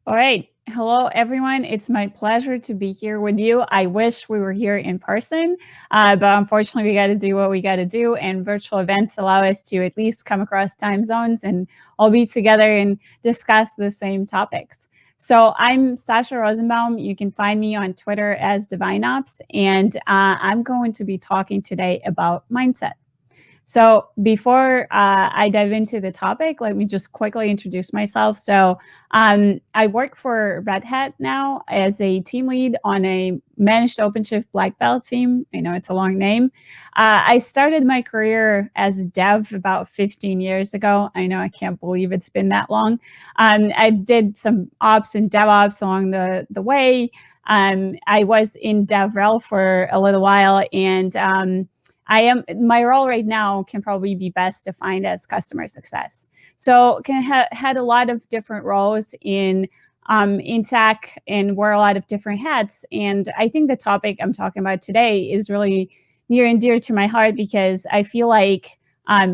All right. Hello, everyone. It's my pleasure to be here with you. I wish we were here in person, but unfortunately, we got to do what we got to do. And virtual events allow us to at least come across time zones and all be together and discuss the same topics. So I'm Sasha Rosenbaum. You can find me on Twitter as DivineOps, and I'm going to be talking today about mindset. So before I dive into the topic, let me just quickly introduce myself. So I work for Red Hat now as a team lead on a managed OpenShift black belt team. I know it's a long name. I started my career as a dev about 15 years ago. I know, I can't believe it's been that long. I did some ops and DevOps along the way. I was in DevRel for a little while, and my role right now can probably be best defined as customer success. So had a lot of different roles in tech and wear a lot of different hats. And I think the topic I'm talking about today is really near and dear to my heart because I feel like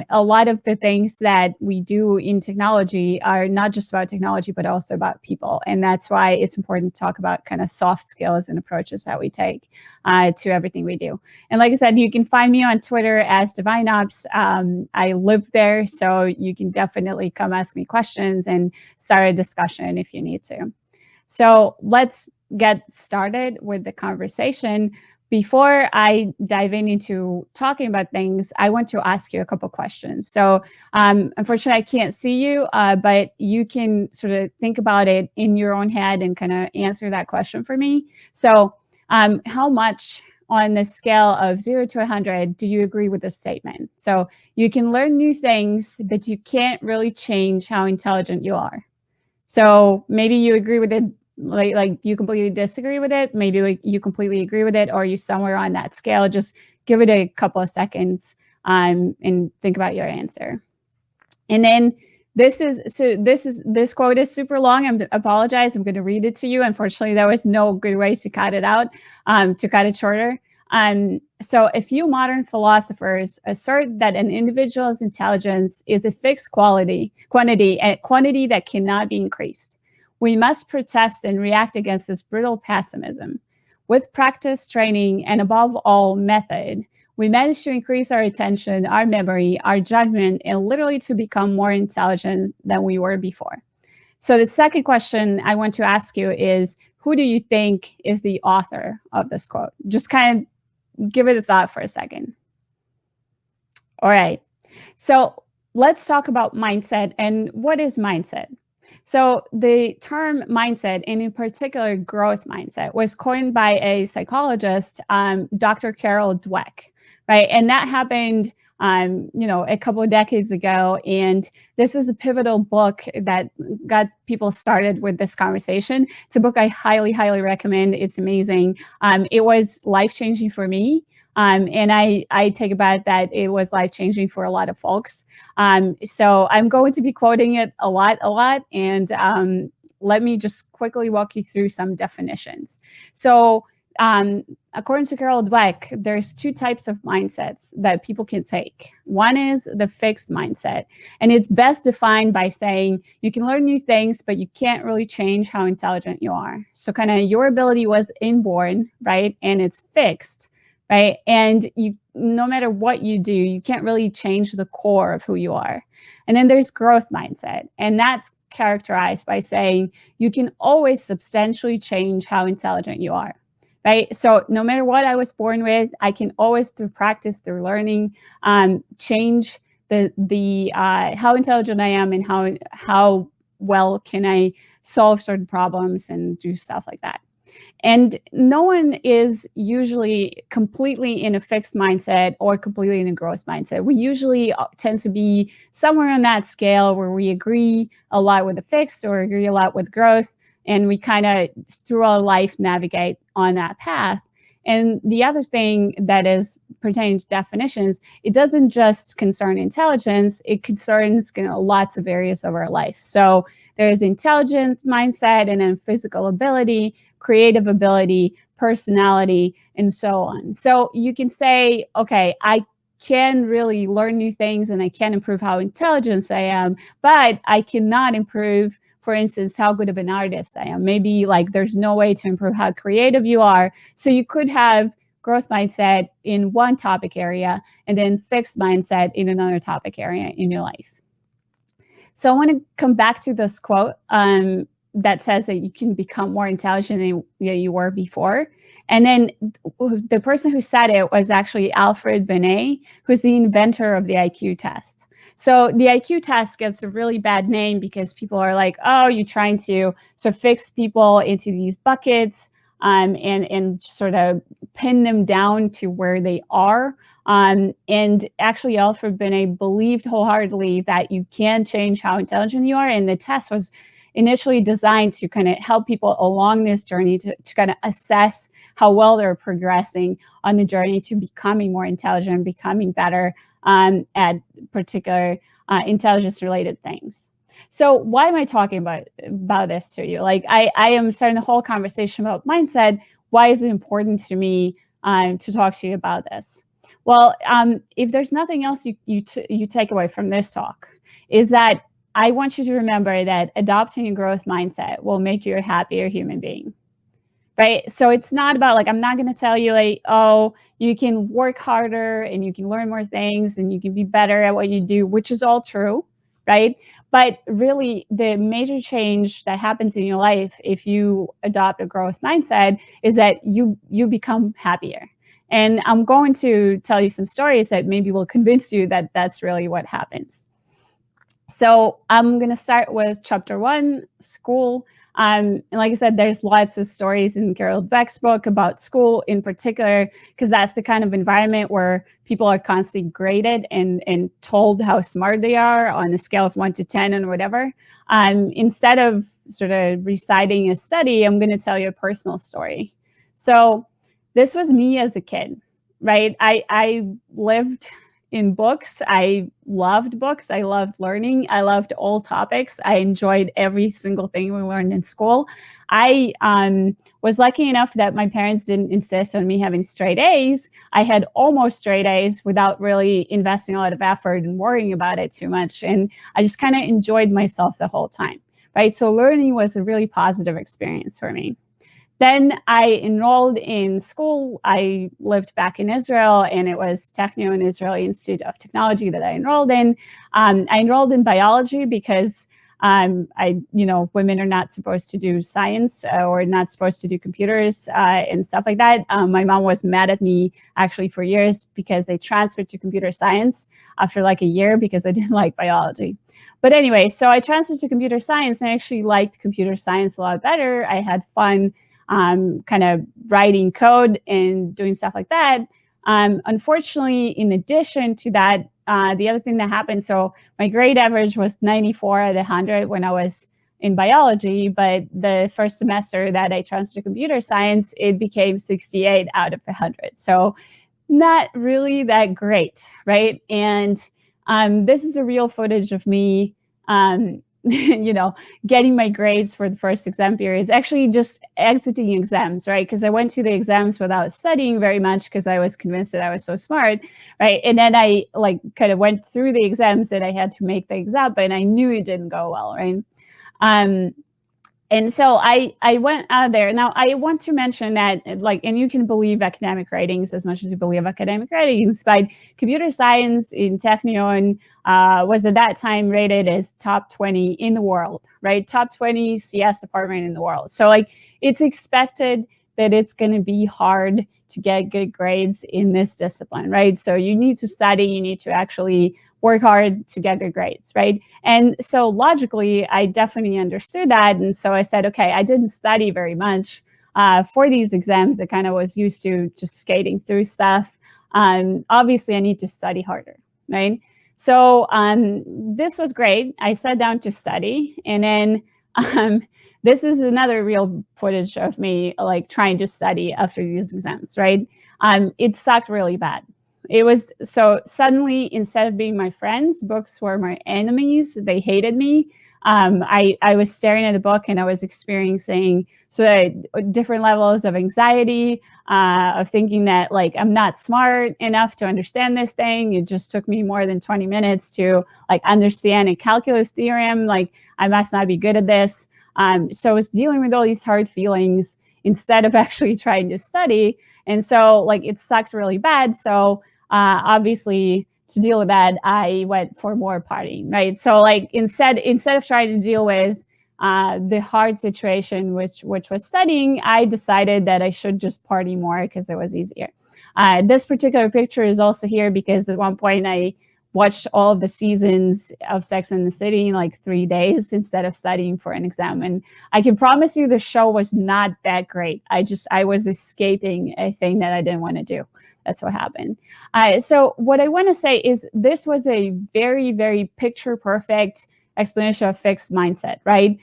a lot of the things that we do in technology are not just about technology, but also about people. And that's why it's important to talk about kind of soft skills and approaches that we take to everything we do. And like I said, you can find me on Twitter as DivineOps. I live there, so you can definitely come ask me questions and start a discussion if you need to. So let's get started with the conversation. Before I dive into talking about things, I want to ask you a couple questions. So unfortunately, I can't see you, but you can sort of think about it in your own head and kind of answer that question for me. So how much on the scale of 0 to 100 do you agree with this statement? So you can learn new things, but you can't really change how intelligent you are. So maybe you agree with it, like you completely disagree with it, maybe like you completely agree with it, or you somewhere on that scale. Just give it a couple of seconds and think about your answer. And then this quote is super long. I apologize. I'm going to read it to you. Unfortunately, there was no good way to cut it out, to cut it shorter. So a few modern philosophers assert that an individual's intelligence is a fixed quantity that cannot be increased. We must protest and react against this brutal pessimism. With practice, training, and above all, method, we manage to increase our attention, our memory, our judgment, and literally to become more intelligent than we were before. So the second question I want to ask you is, who do you think is the author of this quote? Just kind of give it a thought for a second. All right. So let's talk about mindset. And what is mindset? So the term mindset, and in particular growth mindset, was coined by a psychologist, Dr. Carol Dweck, right? And that happened, a couple of decades ago. And this was a pivotal book that got people started with this conversation. It's a book I highly, highly recommend. It's amazing. It was life-changing for me. And I take about that it was life-changing for a lot of folks. So I'm going to be quoting it a lot. And let me just quickly walk you through some definitions. So according to Carol Dweck, there's two types of mindsets that people can take. One is the fixed mindset, and it's best defined by saying you can learn new things, but you can't really change how intelligent you are. So kind of your ability was inborn, right? And it's fixed. Right. And no matter what you do, you can't really change the core of who you are. And then there's growth mindset. And that's characterized by saying you can always substantially change how intelligent you are. Right. So no matter what I was born with, I can always, through practice, through learning, change the how intelligent I am and how well can I solve certain problems and do stuff like that. And no one is usually completely in a fixed mindset or completely in a growth mindset. We usually tend to be somewhere on that scale where we agree a lot with the fixed or agree a lot with growth. And we kind of, through our life, navigate on that path. And the other thing that is pertaining to definitions, it doesn't just concern intelligence, it concerns lots of areas of our life. So there's intelligence mindset, and then physical ability, creative ability, personality, and so on. So you can say, okay, I can really learn new things and I can improve how intelligent I am, but I cannot improve, for instance, how good of an artist I am. Maybe like there's no way to improve how creative you are. So you could have growth mindset in one topic area and then fixed mindset in another topic area in your life. So I want to come back to this quote that says that you can become more intelligent than you were before. And then the person who said it was actually Alfred Binet, who's the inventor of the IQ test. So the IQ test gets a really bad name because people are like, oh, you're trying to sort of fix people into these buckets and sort of pin them down to where they are. And actually, Alfred Binet believed wholeheartedly that you can change how intelligent you are. And the test was initially designed to kind of help people along this journey to kind of assess how well they're progressing on the journey to becoming more intelligent, becoming better at particular intelligence-related things. So why am I talking about this to you? Like I am starting the whole conversation about mindset. Why is it important to me to talk to you about this? Well, if there's nothing else you take away from this talk, is that I want you to remember that adopting a growth mindset will make you a happier human being, right? So it's not about like, I'm not going to tell you like, oh, you can work harder and you can learn more things and you can be better at what you do, which is all true, right? But really the major change that happens in your life if you adopt a growth mindset is that you become happier. And I'm going to tell you some stories that maybe will convince you that that's really what happens. So I'm going to start with chapter 1, school. And like I said, there's lots of stories in Carol Dweck's book about school in particular, because that's the kind of environment where people are constantly graded and told how smart they are on a scale of 1 to 10 and whatever. Instead of sort of reciting a study, I'm going to tell you a personal story. So this was me as a kid, right? I lived in books. I loved books. I loved learning. I loved all topics. I enjoyed every single thing we learned in school. I was lucky enough that my parents didn't insist on me having straight A's. I had almost straight A's without really investing a lot of effort and worrying about it too much. And I just kind of enjoyed myself the whole time, right? So learning was a really positive experience for me. Then I enrolled in school. I lived back in Israel, and it was Technion Israeli Institute of Technology that I enrolled in. I enrolled in biology because women are not supposed to do science or not supposed to do computers and stuff like that. My mom was mad at me actually for years because they transferred to computer science after like a year because I didn't like biology. But anyway, so I transferred to computer science and I actually liked computer science a lot better. I had fun kind of writing code and doing stuff like that. Unfortunately, in addition to that, the other thing that happened, so my grade average was 94 out of 100 when I was in biology, but the first semester that I transferred to computer science, it became 68 out of 100. So not really that great, right? And this is a real footage of me getting my grades for the first exam periods, actually just exiting exams, right? Because I went to the exams without studying very much because I was convinced that I was so smart, right? And then I like kind of went through the exams that I had to make the exam, but I knew it didn't go well, right? And so I went out there. Now, I want to mention that, like, and you can believe academic ratings as much as you believe academic ratings, but computer science in Technion was at that time rated as top 20 in the world, right? Top 20 CS department in the world. So, like, it's expected that it's going to be hard to get good grades in this discipline, right? So you need to study, you need to actually work hard to get good grades, right? And so logically, I definitely understood that. And so I said, okay, I didn't study very much for these exams. I kind of was used to just skating through stuff. Obviously, I need to study harder, right? So this was great. I sat down to study, and then this is another real footage of me like trying to study after these exams, right? It sucked really bad. It was so suddenly, instead of being my friends, books were my enemies. They hated me. I was staring at a book and I was experiencing different levels of anxiety, of thinking that like I'm not smart enough to understand this thing. It just took me more than 20 minutes to like understand a calculus theorem. Like I must not be good at this. So I was dealing with all these hard feelings instead of actually trying to study. And so like it sucked really bad. So obviously to deal with that, I went for more partying, right? So like instead of trying to deal with the hard situation, which was studying, I decided that I should just party more because it was easier. This particular picture is also here because at one point I watched all of the seasons of Sex and the City in like 3 days instead of studying for an exam. And I can promise you the show was not that great. I was escaping a thing that I didn't want to do. That's what happened. So what I want to say is this was a very, very picture perfect explanation of fixed mindset, right?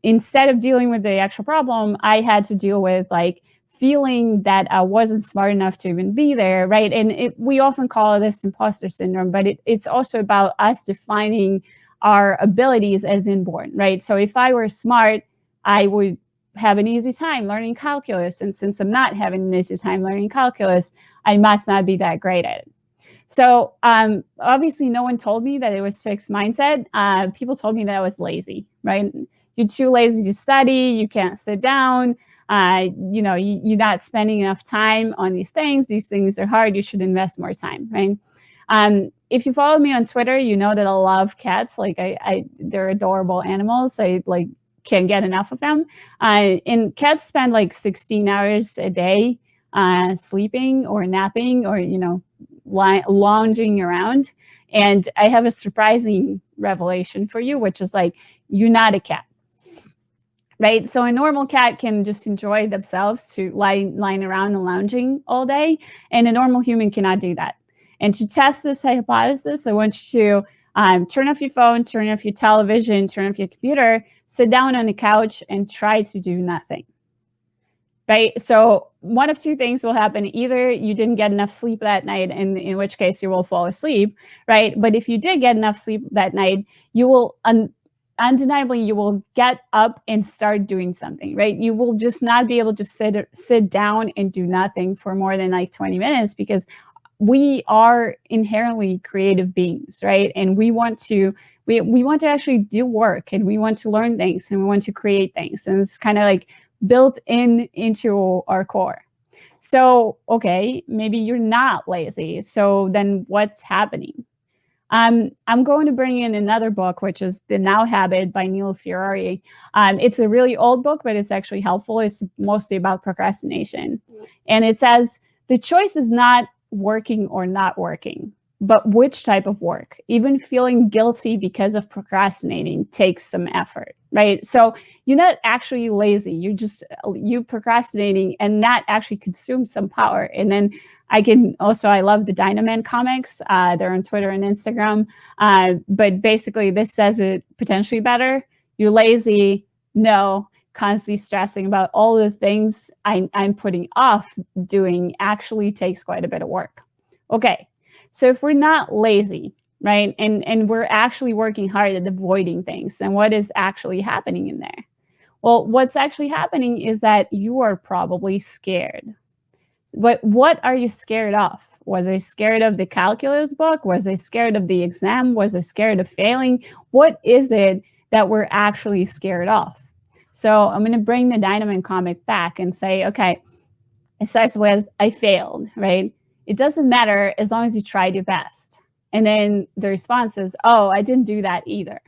Instead of dealing with the actual problem, I had to deal with like feeling that I wasn't smart enough to even be there, right? And we often call this imposter syndrome, but it's also about us defining our abilities as inborn, right? So if I were smart, I would have an easy time learning calculus. And since I'm not having an easy time learning calculus, I must not be that great at it. So obviously no one told me that it was fixed mindset. People told me that I was lazy, right? You're too lazy to study. You can't sit down. You're not spending enough time on these things. These things are hard. You should invest more time, right? If you follow me on Twitter, you know that I love cats. Like they're adorable animals. I like can't get enough of them. And cats spend like 16 hours a day sleeping or napping or, lounging around. And I have a surprising revelation for you, which is like, you're not a cat. Right. So a normal cat can just enjoy themselves to lying around and lounging all day. And a normal human cannot do that. And to test this hypothesis, I want you to turn off your phone, turn off your television, turn off your computer, sit down on the couch and try to do nothing. Right. So one of two things will happen. Either you didn't get enough sleep that night, and in which case you will fall asleep. Right. But if you did get enough sleep that night, you will undeniably, you will get up and start doing something, right? You will just not be able to sit down and do nothing for more than like 20 minutes because we are inherently creative beings, right? And we want to actually do work, and we want to learn things, and we want to create things. And it's kind of like built into our core. So, okay, maybe you're not lazy. So then what's happening? I'm going to bring in another book, which is The Now Habit by Neil Ferrari. It's a really old book, but it's actually helpful. It's mostly about procrastination. And it says, the choice is not working or not working, but which type of work. Even feeling guilty because of procrastinating takes some effort, right? So you're not actually lazy. You procrastinating, and that actually consumes some power. And then I love the Dynaman comics. They're on Twitter and Instagram. But basically this says it potentially better. You're lazy. No, constantly stressing about all the things I'm putting off doing actually takes quite a bit of work. Okay. So if we're not lazy, right, and we're actually working hard at avoiding things, then what is actually happening in there? Well, what's actually happening is that you are probably scared. But what are you scared of? Was I scared of the calculus book? Was I scared of the exam? Was I scared of failing? What is it that we're actually scared of? So I'm going to bring the Dynamite comic back and say, okay, it starts with, I failed, right? It doesn't matter as long as you tried your best. And then the response is, oh, I didn't do that either.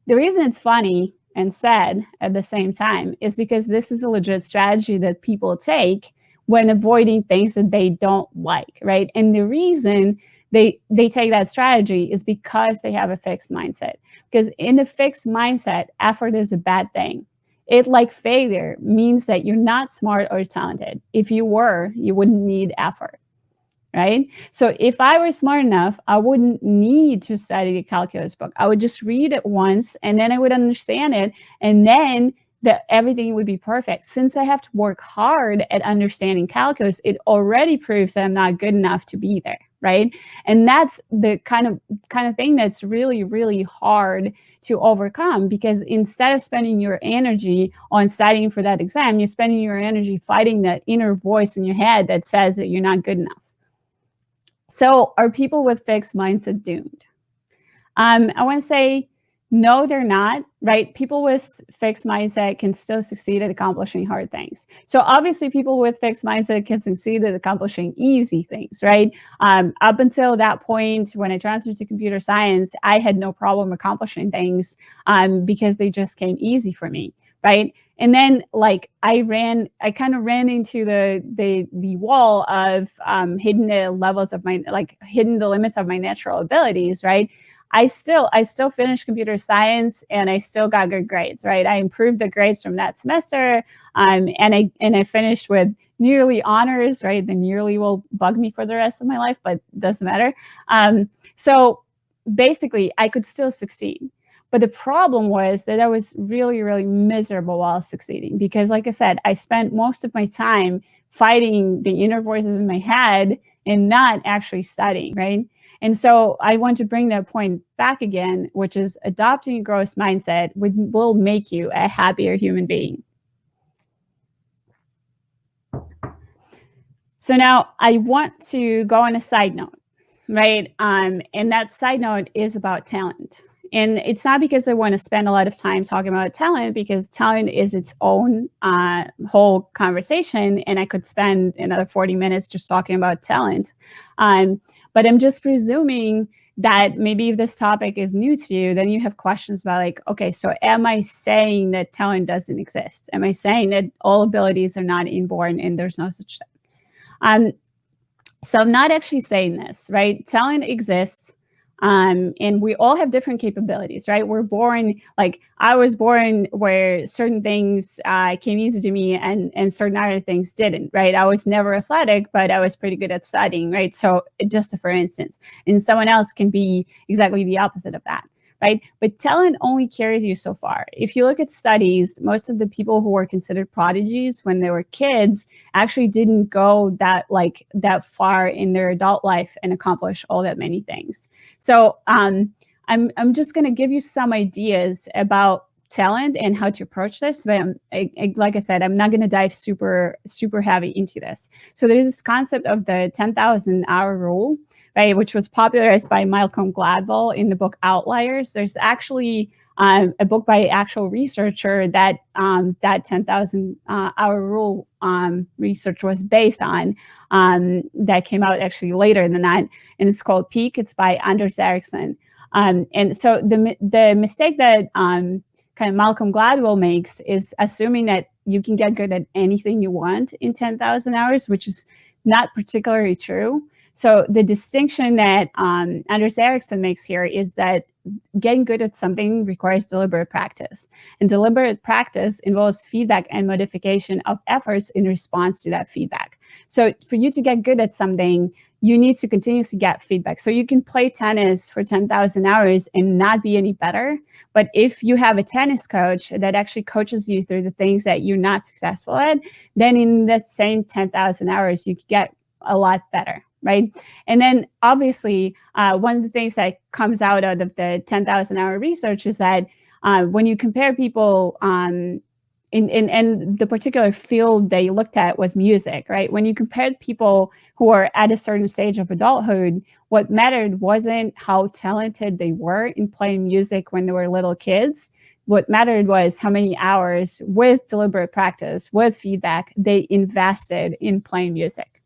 The reason it's funny and sad at the same time is because this is a legit strategy that people take when avoiding things that they don't like, right? And the reason they take that strategy is because they have a fixed mindset. Because in a fixed mindset, effort is a bad thing. It, like failure, means that you're not smart or talented. If you were, you wouldn't need effort, right? So if I were smart enough, I wouldn't need to study the calculus book. I would just read it once, and then I would understand it, and then everything would be perfect. Since I have to work hard at understanding calculus, it already proves that I'm not good enough to be there. right? And that's the kind of thing that's really, really hard to overcome, because instead of spending your energy on studying for that exam, you're spending your energy fighting that inner voice in your head that says that you're not good enough. So are people with fixed mindset doomed? I want to say, no, they're not, right? People with fixed mindset can still succeed at accomplishing hard things. So obviously people with fixed mindset can succeed at accomplishing easy things, right? Up until that point, when I transferred to computer science, I had no problem accomplishing things because they just came easy for me, right? And then like I kind of ran into the wall of hitting the limits of my natural abilities, right? I still finished computer science and I still got good grades, right? I improved the grades from that semester, and I finished with nearly honors, right? The nearly will bug me for the rest of my life, but doesn't matter. So basically, I could still succeed. But the problem was that I was really, really miserable while succeeding, because like I said, I spent most of my time fighting the inner voices in my head and not actually studying, right? And so I want to bring that point back again, which is adopting a growth mindset will make you a happier human being. So now I want to go on a side note, right? And that side note is about talent. And it's not because I want to spend a lot of time talking about talent, because talent is its own whole conversation, and I could spend another 40 minutes just talking about talent. But I'm just presuming that maybe if this topic is new to you, then you have questions about like, okay, so am I saying that talent doesn't exist? Am I saying that all abilities are not inborn and there's no such thing? So I'm not actually saying this, right? Talent exists. And we all have different capabilities, right? We're born, like I was born where certain things came easy to me and certain other things didn't, right? I was never athletic, but I was pretty good at studying, right? So just for instance, and someone else can be exactly the opposite of that, right? But talent only carries you so far. If you look at studies, most of the people who were considered prodigies when they were kids actually didn't go that far in their adult life and accomplish all that many things. So I'm just going to give you some ideas about talent and how to approach this. But like I said, I'm not going to dive super heavy into this. So there's this concept of the 10,000 hour rule, right, which was popularized by Malcolm Gladwell in the book Outliers. There's actually a book by an actual researcher that 10,000 hour rule research was based on, that came out actually later than that, and it's called Peak. It's by Anders Ericsson. And so the mistake that kind of Malcolm Gladwell makes is assuming that you can get good at anything you want in 10,000 hours, which is not particularly true. So the distinction that Anders Ericsson makes here is that getting good at something requires deliberate practice. And deliberate practice involves feedback and modification of efforts in response to that feedback. So for you to get good at something, you need to continuously get feedback. So you can play tennis for 10,000 hours and not be any better. But if you have a tennis coach that actually coaches you through the things that you're not successful at, then in that same 10,000 hours, you can get a lot better, right? And then obviously, one of the things that comes out of the 10,000 hour research is that when you compare people in the particular field they looked at was music, right? When you compared people who are at a certain stage of adulthood, what mattered wasn't how talented they were in playing music when they were little kids. What mattered was how many hours with deliberate practice, with feedback, they invested in playing music.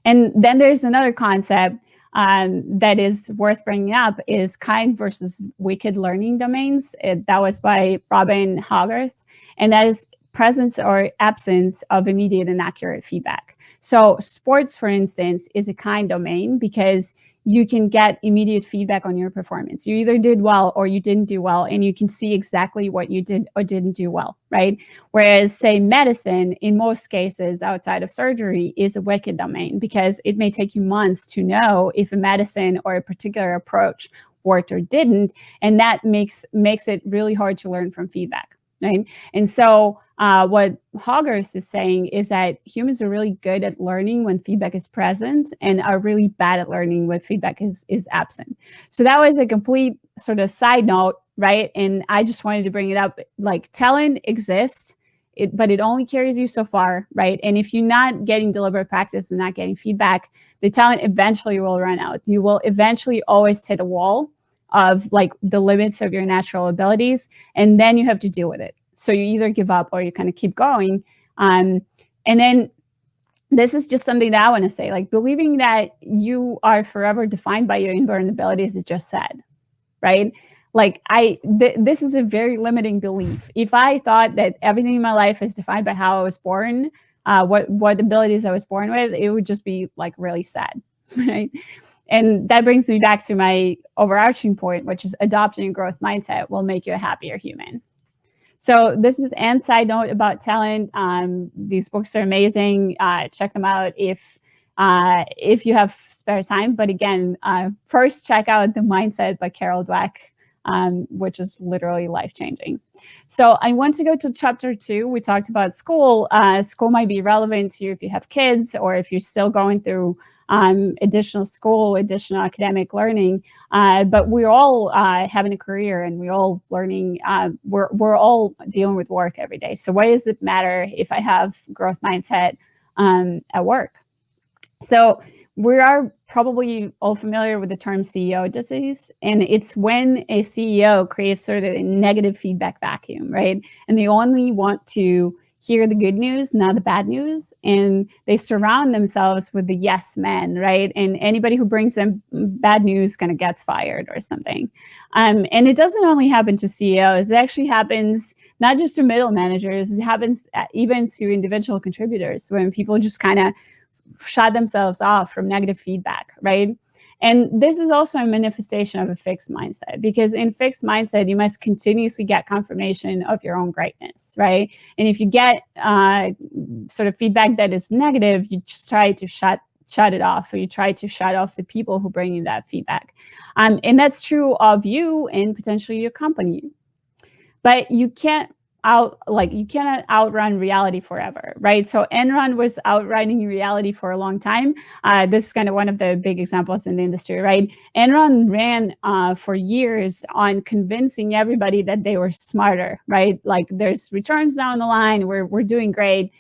And then there's another concept that is worth bringing up is kind versus wicked learning domains. That was by Robin Hogarth, and that is presence or absence of immediate and accurate feedback. So sports, for instance, is a kind domain because you can get immediate feedback on your performance. You either did well or you didn't do well, and you can see exactly what you did or didn't do well, right? Whereas, say, medicine, in most cases outside of surgery, is a wicked domain because it may take you months to know if a medicine or a particular approach worked or didn't, and that makes it really hard to learn from feedback. right? And so what Hoggers is saying is that humans are really good at learning when feedback is present and are really bad at learning when feedback is absent. So that was a complete sort of side note, right? And I just wanted to bring it up. Like, talent exists, but it only carries you so far, right? And if you're not getting deliberate practice and not getting feedback, the talent eventually will run out. You will eventually always hit a wall of like the limits of your natural abilities, and then you have to deal with it. So you either give up or you kind of keep going. And then this is just something that I want to say, like, believing that you are forever defined by your inborn abilities is just sad, right? Like, this is a very limiting belief. If I thought that everything in my life is defined by how I was born, what abilities I was born with, it would just be like really sad, right? And that brings me back to my overarching point, which is adopting a growth mindset will make you a happier human. So this is Anne's side note about talent. These books are amazing. Check them out if you have spare time. But again, first check out The Mindset by Carol Dweck, which is literally life-changing. So I want to go to chapter 2. We talked about school. School might be relevant to you if you have kids or if you're still going through additional school, additional academic learning. But we're all having a career and we're all learning. We're all dealing with work every day. So why does it matter if I have growth mindset at work? So we are probably all familiar with the term CEO disease, and it's when a CEO creates sort of a negative feedback vacuum, right? And they only want to hear the good news, not the bad news, and they surround themselves with the yes men, right? And anybody who brings them bad news kind of gets fired or something. And it doesn't only happen to CEOs, it actually happens not just to middle managers, it happens even to individual contributors when people just kind of shut themselves off from negative feedback, right? And this is also a manifestation of a fixed mindset, because in fixed mindset, you must continuously get confirmation of your own greatness, right? And if you get sort of feedback that is negative, you just try to shut it off, or you try to shut off the people who bring you that feedback. And that's true of you and potentially your company. But you cannot outrun reality forever, right? So Enron was outrunning reality for a long time. This is kind of one of the big examples in the industry, right? Enron ran for years on convincing everybody that they were smarter, right? Like, there's returns down the line, we're doing great,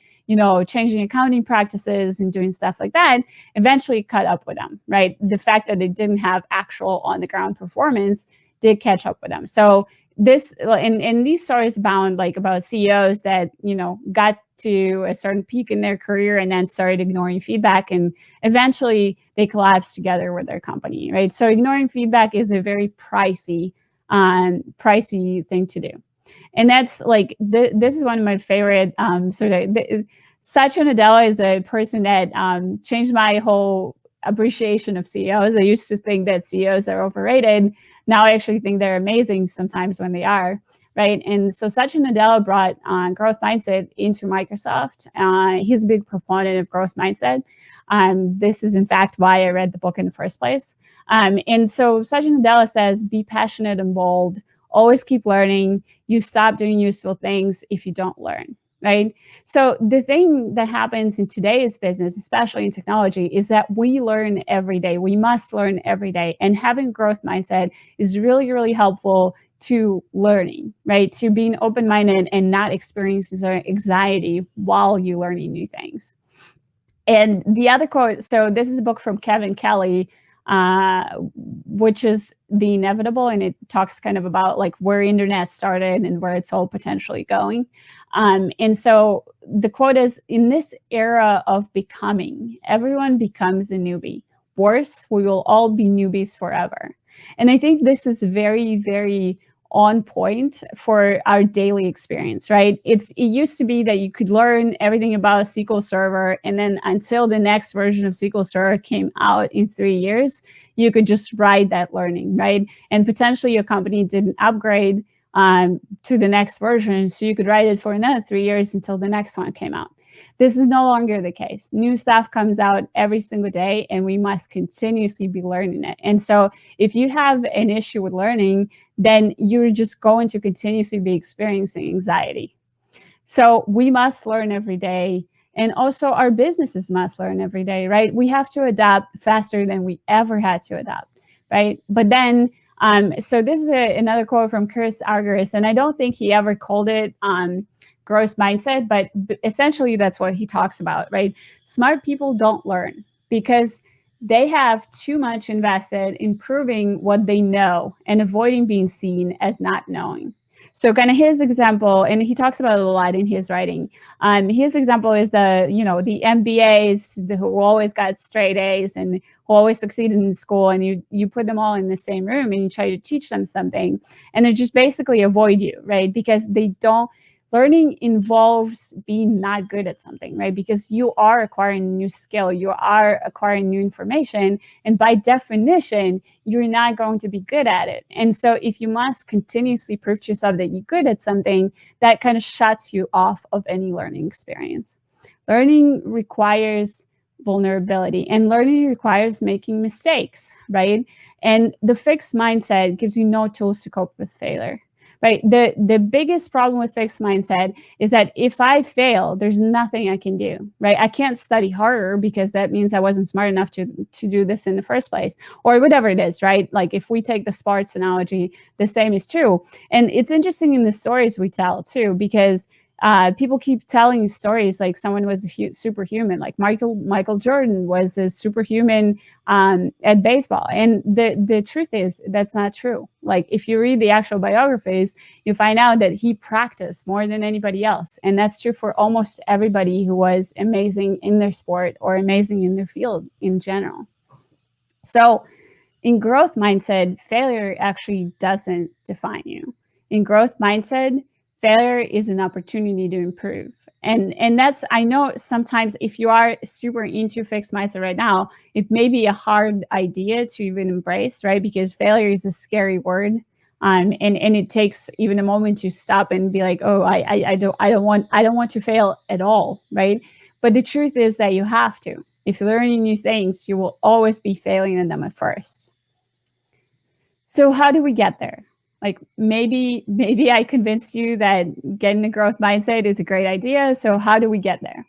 changing accounting practices and doing stuff like that. Eventually caught up with them, right? The fact that they didn't have actual on the ground performance did catch up with them. So this, and these stories abound, like, about CEOs that got to a certain peak in their career and then started ignoring feedback, and eventually they collapsed together with their company, right? So ignoring feedback is a very pricey thing to do, and that's like this is one of my favorite Satya Nadella is a person that changed my whole appreciation of CEOs. I used to think that CEOs are overrated. Now I actually think they're amazing sometimes when they are, right? And so Satya Nadella brought growth mindset into Microsoft. He's a big proponent of growth mindset. This is, in fact, why I read the book in the first place. And so Satya Nadella says, be passionate and bold. Always keep learning. You stop doing useful things if you don't learn. Right. So the thing that happens in today's business, especially in technology, is that we learn every day. We must learn every day. And having growth mindset is really, really helpful to learning, right? To being open-minded and not experiencing anxiety while you're learning new things. And the other quote, so this is a book from Kevin Kelly, which is The Inevitable, and it talks kind of about like where internet started and where it's all potentially going. And so the quote is, in this era of becoming, everyone becomes a newbie. Worse, we will all be newbies forever. And I think this is very, very on point for our daily experience, right? It used to be that you could learn everything about SQL Server, and then until the next version of SQL Server came out in 3 years, you could just ride that learning, right? And potentially your company didn't upgrade to the next version, so you could ride it for another 3 years until the next one came out. This is no longer the case. New stuff comes out every single day, and we must continuously be learning it. And so if you have an issue with learning, then you're just going to continuously be experiencing anxiety. So we must learn every day. And also our businesses must learn every day, right? We have to adapt faster than we ever had to adapt, right? But then, so this is another quote from Chris Argyris, and I don't think he ever called it growth mindset, but essentially that's what he talks about, right? Smart people don't learn because they have too much invested in proving what they know and avoiding being seen as not knowing. So kind of his example, and he talks about it a lot in his writing. His example is the MBAs who always got straight A's and who always succeeded in school, and you put them all in the same room and you try to teach them something, and they just basically avoid you, right? Because they don't. Learning involves being not good at something, right? Because you are acquiring a new skill, you are acquiring new information, and by definition, you're not going to be good at it. And so if you must continuously prove to yourself that you're good at something, that kind of shuts you off of any learning experience. Learning requires vulnerability, and learning requires making mistakes, right? And the fixed mindset gives you no tools to cope with failure. Right. The biggest problem with fixed mindset is that if I fail, there's nothing I can do. Right. I can't study harder because that means I wasn't smart enough to do this in the first place, or whatever it is. Right. Like if we take the sports analogy, the same is true. And it's interesting in the stories we tell, too, because people keep telling stories like someone was superhuman, like Michael Jordan was a superhuman at baseball. And the truth is that's not true. Like if you read the actual biographies, you find out that he practiced more than anybody else. And that's true for almost everybody who was amazing in their sport or amazing in their field in general. So in growth mindset, failure actually doesn't define you. In growth mindset, failure is an opportunity to improve. And that's, I know sometimes if you are super into fixed mindset right now, it may be a hard idea to even embrace, right? Because failure is a scary word. And it takes even a moment to stop and be like, oh, I don't want to fail at all, right? But the truth is that you have to. If you're learning new things, you will always be failing in them at first. So how do we get there? Like maybe I convinced you that getting a growth mindset is a great idea. So how do we get there?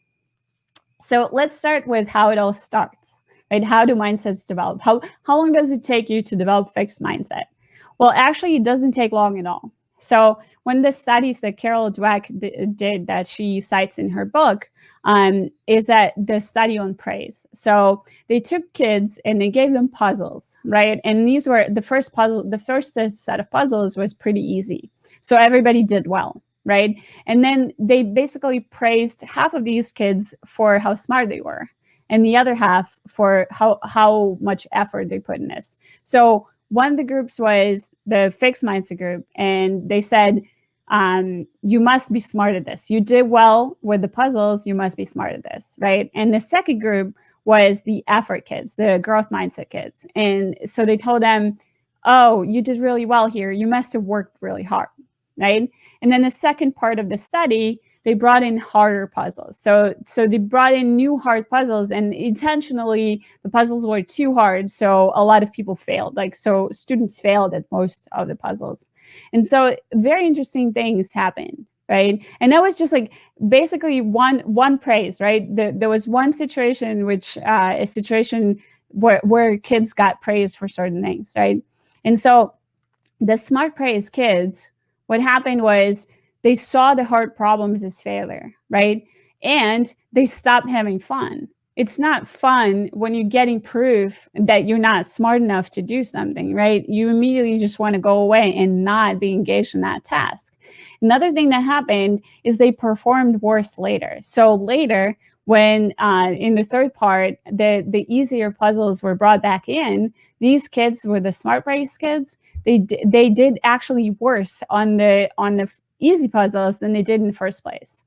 So let's start with how it all starts, right? How do mindsets develop? How long does it take you to develop fixed mindset? Well, actually, it doesn't take long at all. So one of the studies that Carol Dweck did that she cites in her book is that the study on praise. So they took kids and they gave them puzzles, right? And these were the first set of puzzles was pretty easy. So everybody did well, right? And then they basically praised half of these kids for how smart they were, and the other half for how much effort they put in this. So one of the groups was the fixed mindset group, and they said, you must be smart at this. You did well with the puzzles, you must be smart at this, right? And the second group was the effort kids, the growth mindset kids. And so they told them, oh, you did really well here. You must have worked really hard, right? And then the second part of the study, they brought in harder puzzles. So they brought in new hard puzzles, and intentionally the puzzles were too hard. So a lot of people failed. So students failed at most of the puzzles. And so very interesting things happened, right? And that was just like basically one praise, right? There was one situation which a situation where kids got praised for certain things, right? And so the smart praise kids, what happened was they saw the hard problems as failure, right? And they stopped having fun. It's not fun when you're getting proof that you're not smart enough to do something, right? You immediately just want to go away and not be engaged in that task. Another thing that happened is they performed worse later. So later, when in the third part, the easier puzzles were brought back in, these kids were the smart praise kids. They did actually worse on the easy puzzles than they did in the first place.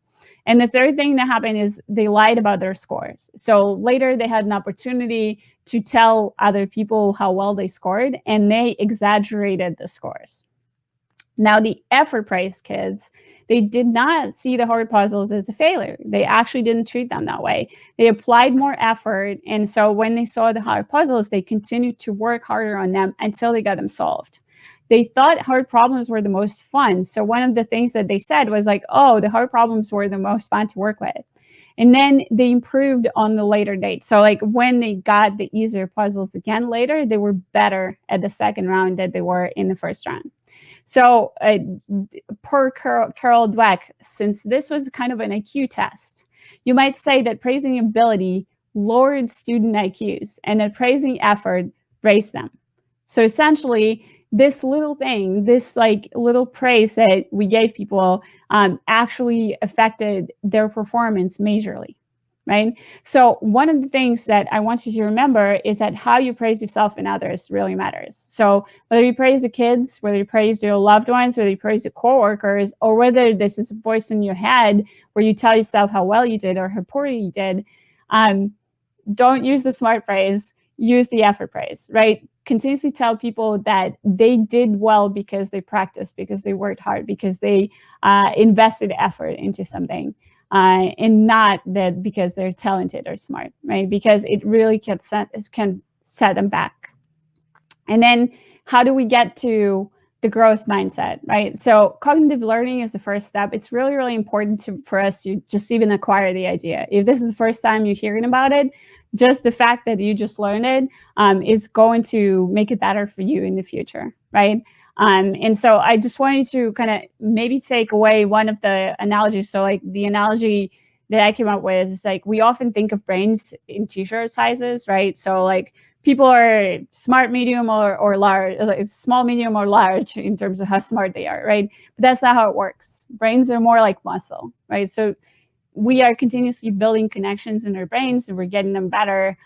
And the third thing that happened is they lied about their scores. So later they had an opportunity to tell other people how well they scored, and they exaggerated the scores. Now, the effort praised kids, they did not see the hard puzzles as a failure. They actually didn't treat them that way. They applied more effort. And so when they saw the hard puzzles, they continued to work harder on them until they got them solved. They thought hard problems were the most fun. So one of the things that they said was like, oh, the hard problems were the most fun to work with. And then they improved on the later date. So like when they got the easier puzzles again later, they were better at the second round than they were in the first round. So per Carol Dweck, since this was kind of an IQ test, you might say that praising ability lowered student IQs and that praising effort raised them. So essentially, this little thing, this like little praise that we gave people actually affected their performance majorly, right? So one of the things that I want you to remember is that how you praise yourself and others really matters. So whether you praise your kids, whether you praise your loved ones, whether you praise your coworkers, or whether this is a voice in your head where you tell yourself how well you did or how poorly you did, don't use the smart praise, use the effort praise, right? Continuously tell people that they did well because they practiced, because they worked hard, because they invested effort into something, and not that because they're talented or smart, right? Because it really can set them back. And then how do we get to the growth mindset, right? So cognitive learning is the first step. It's really, really important for us to just even acquire the idea. If this is the first time you're hearing about it, just the fact that you just learned it is going to make it better for you in the future, right? And so I just wanted to kind of maybe take away one of the analogies. So like the analogy that I came up with is like, we often think of brains in t-shirt sizes, right? So like people are smart, medium, or large, like small, medium, or large in terms of how smart they are, right? But that's not how it works. Brains are more like muscle, right? So we are continuously building connections in our brains, and we're getting them better,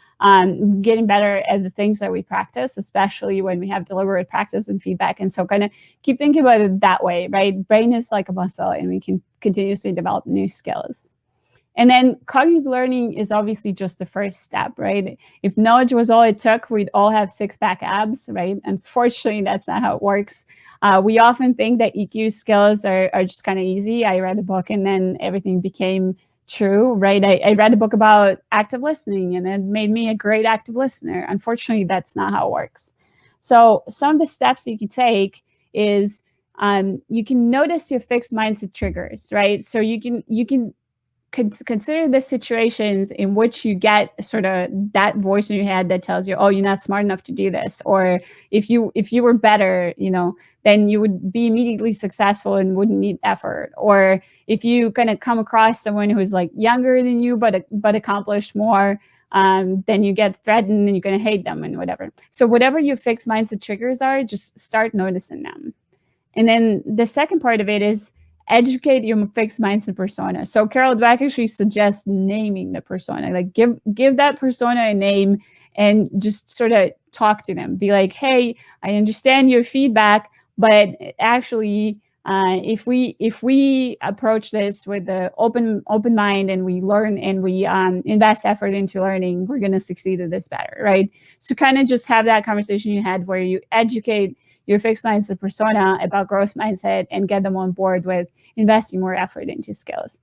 getting better at the things that we practice, especially when we have deliberate practice and feedback. And so kind of keep thinking about it that way, right? Brain is like a muscle, and we can continuously develop new skills. And then cognitive learning is obviously just the first step, right? If knowledge was all it took, we'd all have six-pack abs, right? Unfortunately, that's not how it works. We often think that EQ skills are just kind of easy. I read a book and then everything became true, right? I read a book about active listening and it made me a great active listener. Unfortunately, that's not how it works. So some of the steps you can take is you can notice your fixed mindset triggers, right? So you can consider the situations in which you get sort of that voice in your head that tells you, oh, you're not smart enough to do this. Or if you were better, then you would be immediately successful and wouldn't need effort. Or if you kind of come across someone who's like younger than you, but accomplished more, then you get threatened and you're going to hate them and whatever. So whatever your fixed mindset triggers are, just start noticing them. And then the second part of it is educate your fixed mindset persona. So Carol Dweck actually suggests naming the persona, like give that persona a name and just sort of talk to them. Be like, hey, I understand your feedback, but actually, if we approach this with the open mind and we learn and we invest effort into learning, we're going to succeed at this better, right? So kind of just have that conversation you had where you educate your fixed mindset persona about growth mindset and get them on board with investing more effort into skills.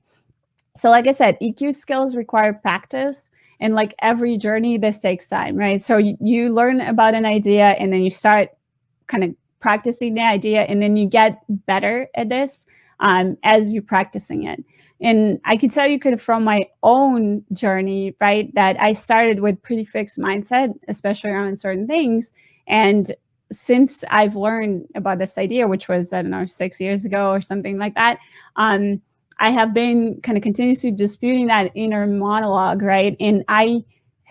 So like I said, EQ skills require practice. And like every journey, this takes time, right? So you learn about an idea and then you start kind of practicing the idea, and then you get better at this as you're practicing it. And I can tell you kind of from my own journey, right, that I started with pretty fixed mindset, especially around certain things. And since I've learned about this idea, which was, I don't know, 6 years ago or something like that, I have been kind of continuously disputing that inner monologue, right? And I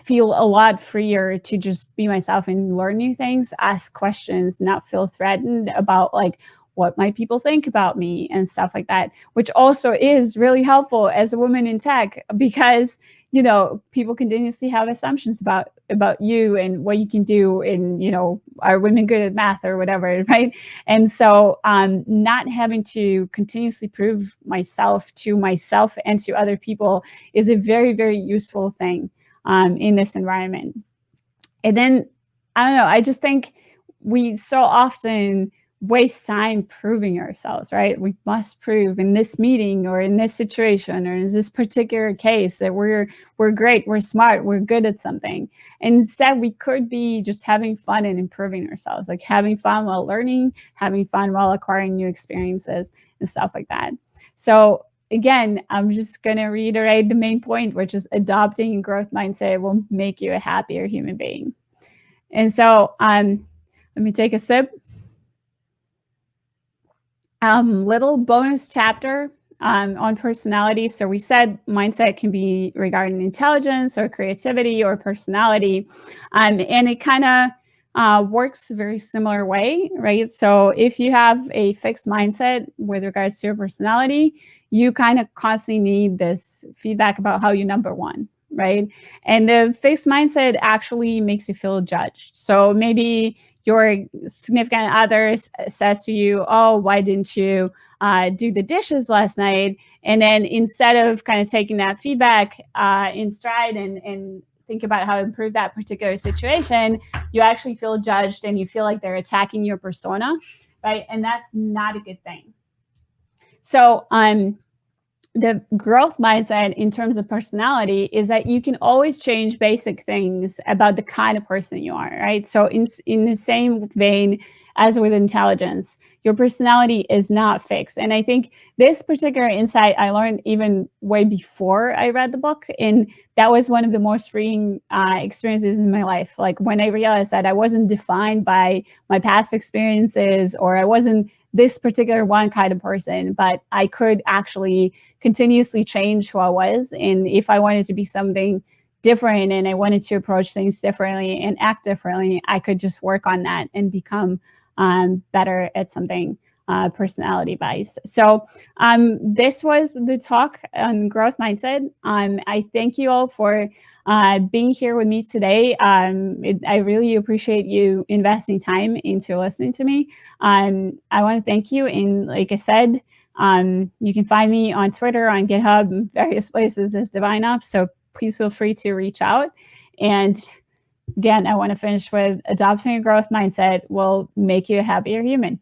feel a lot freer to just be myself and learn new things, ask questions, not feel threatened about like, what might people think about me and stuff like that, which also is really helpful as a woman in tech because, people continuously have assumptions about you and what you can do and, are women good at math or whatever, right? And so not having to continuously prove myself to myself and to other people is a very, very useful thing in this environment. And then, I don't know, I just think we so often waste time proving ourselves, right? We must prove in this meeting or in this situation or in this particular case that we're great, we're smart, we're good at something. And instead, we could be just having fun and improving ourselves, like having fun while learning, having fun while acquiring new experiences and stuff like that. So again, I'm just going to reiterate the main point, which is adopting a growth mindset will make you a happier human being. And so let me take a sip. Little bonus chapter on personality. So we said mindset can be regarding intelligence or creativity or personality. And it kind of works a very similar way, right? So if you have a fixed mindset with regards to your personality, you kind of constantly need this feedback about how you number one, right? And the fixed mindset actually makes you feel judged. So maybe your significant other says to you, oh, why didn't you do the dishes last night? And then instead of kind of taking that feedback in stride and think about how to improve that particular situation, you actually feel judged and you feel like they're attacking your persona, right? And that's not a good thing. So the growth mindset in terms of personality is that you can always change basic things about the kind of person you are, right? So in the same vein as with intelligence, your personality is not fixed. And I think this particular insight I learned even way before I read the book. And that was one of the most freeing experiences in my life. Like when I realized that I wasn't defined by my past experiences, or I wasn't this particular one kind of person, but I could actually continuously change who I was. And if I wanted to be something different and I wanted to approach things differently and act differently, I could just work on that and become better at something personality wise. So this was the talk on growth mindset. I thank you all for being here with me today. I really appreciate you investing time into listening to me. I want to thank you. And like I said, you can find me on Twitter, on GitHub, various places as DivineOps. So please feel free to reach out. And again, I want to finish with adopting a growth mindset will make you a happier human.